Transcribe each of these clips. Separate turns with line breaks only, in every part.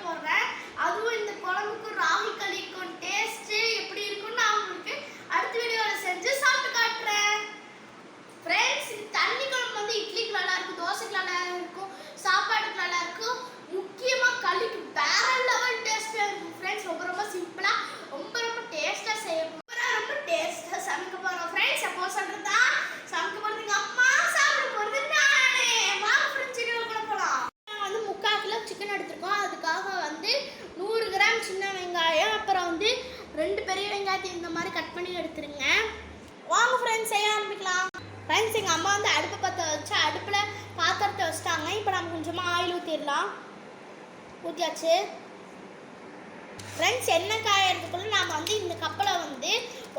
போடுறேன். அதுவும் இந்த குழம்புக்கு ராகி களிக்கும் டேஸ்ட் எப்படி இருக்கும்னு நான் உங்களுக்கு அடுத்த வீடியோல செஞ்சு சாப்பிட்டு காட்டுறேன். ஃப்ரெண்ட்ஸ், தண்ணி குழம்பு வந்து இட்லிக்கு நல்லா இருக்கும், தோசைக்கு நல்லா இருக்கும், சாப்பாடுக்கு நல்லா இருக்கும், முக்கியமா களிக்கு வேற லெவல் டேஸ்டா இருக்கும். ஃப்ரெண்ட்ஸ், ரொம்ப சிம்பிளா ரொம்ப டேஸ்டா செய்யணும். ரொம்ப டேஸ்டா சமைக்க போறோம். ஃப்ரெண்ட்ஸ், அப்போ சொல்றதா சமைக்க போறது எங்க அம்மா, சாப்பிட போறது நானே. வாங்க ஃப்ரெண்ட்ஸ், வீடியோக்குள்ள போலாம். நான் வந்து 3/4 கிலோ சிக்கன் எடுத்துருக்கோம். அதுக்காக வந்து 100 கிராம் சின்ன வெங்காயம், அப்புறம் வந்து 2 பெரிய வெங்காயத்தை இந்த மாதிரி கட் பண்ணி எடுத்துருங்க. வாங்க ஃப்ரெண்ட்ஸ், செய்ய ஆரம்பிக்கலாம். ஃப்ரெண்ட்ஸ், எங்கள் அம்மா வந்து அடுப்பை பற்ற வச்சு அடுப்பில் பாத்திரத்தை வச்சுட்டாங்க. இப்போ நம்ம கொஞ்சமாக ஆயில் ஊற்றிடலாம். ஊற்றியாச்சு. ஃப்ரெண்ட்ஸ், எண்ணெய் காயறதுக்குள்ள நாம் வந்து இந்த கப்பில் வந்து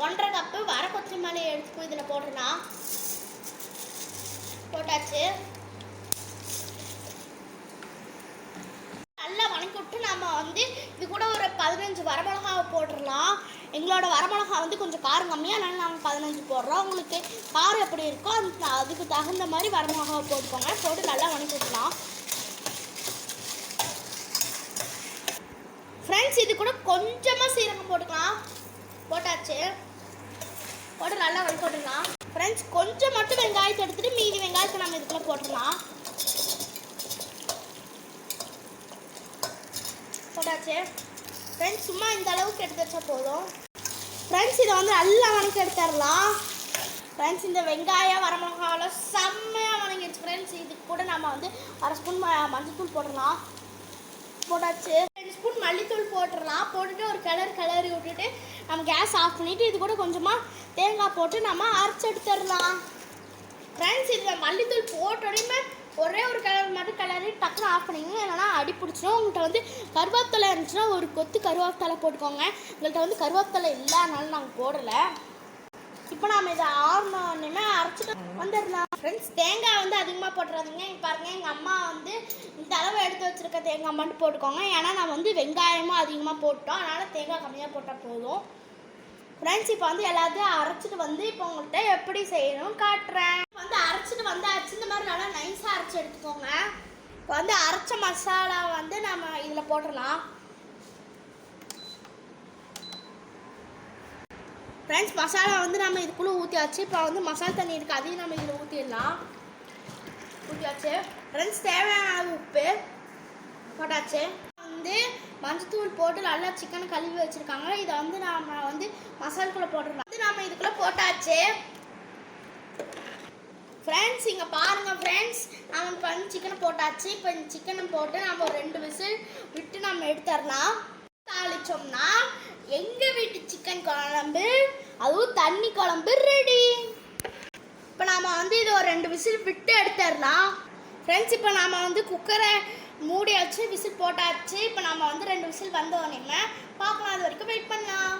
1.5 கப்பு வர கொத்தமல்லி எடுத்துக்கோ இதில் போட்டுடலாம். போட்டாச்சு. நல்லா வணக்கி விட்டு நம்ம வந்து இது கூட ஒரு 15 வரமிளகாவை போட்டுடலாம். எங்களோட வரமிளகா வந்து கொஞ்சம் காரம் கம்மியாக, அதனால நாங்கள் 15 போடுறோம். உங்களுக்கு காரம் எப்படி இருக்கோ அதுக்கு தகுந்த மாதிரி வரமிளகாவை போட்டுக்கோங்க. போட்டு நல்லா வணக்கி விட்டுலாம். ஃப்ரெண்ட்ஸ், இது கூட கொஞ்சமாக சீரகம் போட்டுக்கலாம். போட்டாச்சு. போட்டு நல்லா வதக்கி விட்டுடலாம். ஃப்ரெண்ட்ஸ், கொஞ்சம் மட்டும் வெங்காயத்தை எடுத்துகிட்டு மீதி வெங்காயத்தை நம்ம இதுக்குள்ளே போட்டுடலாம். போட்டாச்சு. ஃப்ரெண்ட்ஸ், சும்மா இந்த அளவுக்கு எடுத்து வச்சா போதும். ஃப்ரெண்ட்ஸ், இதை வந்து நல்லா வணக்கி எடுத்துடலாம். ஃப்ரெண்ட்ஸ், இந்த வெங்காயம் வரமிளகாவில் செம்மையாக வணங்கிடுச்சு. ஃப்ரெண்ட்ஸ், இதுக்கு கூட நம்ம வந்து 1/2 ஸ்பூன் மஞ்சள்தூள் போடலாம். போட்டாச்சு. 2 ஸ்பூன் மல்லித்தூள் போட்டுடலாம். போட்டுட்டு ஒரு கிளறி விட்டுட்டு நம்ம கேஸ் ஆஃப் பண்ணிவிட்டு இது கூட கொஞ்சமாக தேங்காய் போட்டு நம்ம அரைச்சி எடுத்துடலாம். ஃப்ரெண்ட்ஸ், இதில் மல்லித்தூள் போட்டோடனே ஒரே ஒரு கலர் மட்டும் கிளறி டக்குன்னு ஆஃப் பண்ணிங்க. இல்லைனா அடி பிடிச்சிடும். உங்கள்கிட்ட வந்து கருவேப்பிலை இருந்துச்சுன்னா ஒரு கொத்து கருவேப்பிலை போட்டுக்கோங்க. எங்கள்கிட்ட வந்து கருவேப்பிலை இல்லை, அதனால நாங்கள் போடலை. இப்போ நாம் இதை ஆறினோடனே அரைச்சிட்டு வந்துடலாம். ஃப்ரெண்ட்ஸ், தேங்காய் வந்து அதிகமாக போட்டுறாதீங்க. பாருங்கள், எங்கள் அம்மா வந்து இந்த அளவு எடுத்து வச்சுருக்க தேங்காய் மட்டும் போட்டுக்கோங்க. ஏன்னா நான் வந்து வெங்காயமும் அதிகமாக போட்டோம், அதனால் தேங்காய் கம்மியாக போட்டால் போதும். ஃப்ரெண்ட்ஸ், இப்போ வந்து எல்லாத்தையும் அரைச்சிட்டு வந்து இப்போ உங்கள்கிட்ட எப்படி செய்யணும் காட்டுறேன். வந்து அரைச்சிட்டு வந்தாச்சு. இந்த மாதிரி நல்லா நைஸாக அரைச்சி எடுத்துக்கோங்க. இப்போ வந்து அரைச்ச மசாலா வந்து நம்ம இதில் போட்டுடலாம். ஃப்ரெண்ட்ஸ், மசாலா வந்து நம்ம இதுக்குள்ளே ஊற்றியாச்சு. இப்போ வந்து மசாலா தண்ணி இருக்குது, அதையும் நம்ம இதில் ஊற்றிடலாம். ஊற்றியாச்சு. ஃப்ரெண்ட்ஸ், தேவையான அளவு உப்பு போட்டாச்சு. வந்து மஞ்சத்தூள் போட்டு நல்லா சிக்கனை கழுவி வச்சுருக்காங்க. இதை வந்து நம்ம வந்து மசாலாக்குள்ளே போட்டுடலாம். வந்து நம்ம இதுக்குள்ளே போட்டாச்சு. ஃப்ரெண்ட்ஸ், இங்கே பாருங்கள். ஃப்ரெண்ட்ஸ், நம்ம இப்போ வந்து சிக்கனை போட்டாச்சு. இப்போ இந்த சிக்கனை போட்டு நம்ம ஒரு 2 விசில் விட்டு நம்ம எடுத்துடலாம். தாளிச்சோம்னா எங்கள் வீட்டு சிக்கன் குழம்பு, அதுவும் தண்ணி குழம்பு ரெடி. இப்போ நாம் வந்து இது ஒரு 2 விசில் விட்டு எடுத்துடலாம். ஃப்ரெண்ட்ஸ், இப்போ நாம் வந்து குக்கரை மூடி வச்சு விசில் போட்டாச்சு. இப்போ நம்ம வந்து 2 விசில் வந்தோடனே பார்க்கலாம். அது வரைக்கும் வெயிட் பண்ணலாம்.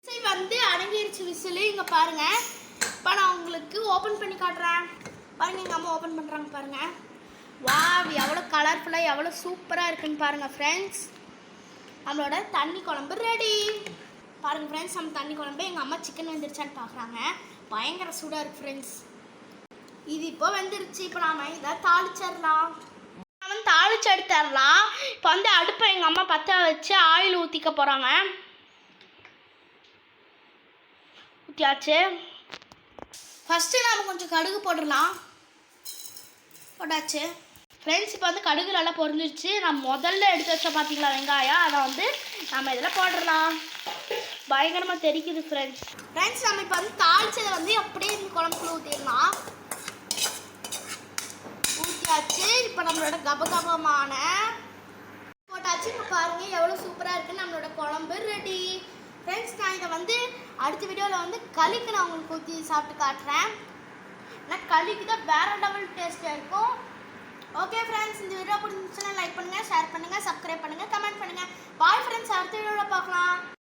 விசில் வந்து அடங்கிருச்சு விசில். இங்கே பாருங்கள். இப்போ நான் உங்களுக்கு ஓப்பன் பண்ணி காட்டுறேன். பாருங்கள், எங்கள் அம்மா ஓப்பன் பண்ணுறாங்க பாருங்கள். வாவ், எவ்வளோ கலர்ஃபுல்லாக எவ்வளோ சூப்பராக இருக்குன்னு பாருங்கள். ஃப்ரெண்ட்ஸ், நம்மளோட தண்ணி குழம்பு ரெடி. பாருங்கள் ஃப்ரெண்ட்ஸ், நம்ம தண்ணி குழம்பு. எங்கள் அம்மா சிக்கன் வெந்துருச்சான்னு பார்க்குறாங்க. பயங்கர சூடாக இருக்குது ஃப்ரெண்ட்ஸ். இது இப்போ வெந்துருச்சு. இப்போ நாம் இதை தாளிச்சிடலாம். நம்ம தாளிச்சு எடுத்துடலாம். இப்போ வந்து அடுப்பை எங்கள் அம்மா பற்ற வச்சு ஆயில் ஊற்றிக்க போகிறாங்க. ஊற்றியாச்சு. ஃபஸ்ட்டு நாம் கொஞ்சம் கடுகு போட்டுடலாம். போட்டாச்சு. ஃப்ரெண்ட்ஸ், இப்போ வந்து கடுகு நல்லா பொரிஞ்சிருச்சு. நம்ம முதல்ல எடுத்து வச்ச பார்த்தீங்களா வெங்காயம், அதை வந்து நம்ம இதில் போட்டுடலாம். பயங்கரமாக தெரிக்குது ஃப்ரெண்ட்ஸ். நம்ம இப்போ வந்து தாளிச்சதை வந்து அப்படியே இந்த குழம்புக்குள்ள ஊற்றிடலாம். ஊற்றியாச்சு. இப்போ நம்மளோட கபகபமான போட்டாச்சு. இப்போ பாருங்கள் எவ்வளோ சூப்பராக இருக்குது. நம்மளோட குழம்பு ரெடி. ஃப்ரெண்ட்ஸ், நான் இதை வந்து அடுத்த வீடியோவில் வந்து களிக்கு நான் உங்களுக்கு ஊற்றி சாப்பிட்டு காட்டுறேன். ஏன்னா களிக்கு தான் வேறு லெவல் டேஸ்ட்டாக இருக்கும். ஓகே ஃப்ரெண்ட்ஸ், இந்த வீடியோ பிடிச்சிருந்துச்சுன்னா லைக் பண்ணுங்கள், ஷேர் பண்ணுங்கள், சப்ஸ்கிரைப் பண்ணுங்கள், கமெண்ட் பண்ணுங்கள். பாய் ஃப்ரெண்ட்ஸ், அடுத்த வீடியோவில் பார்க்கலாம்.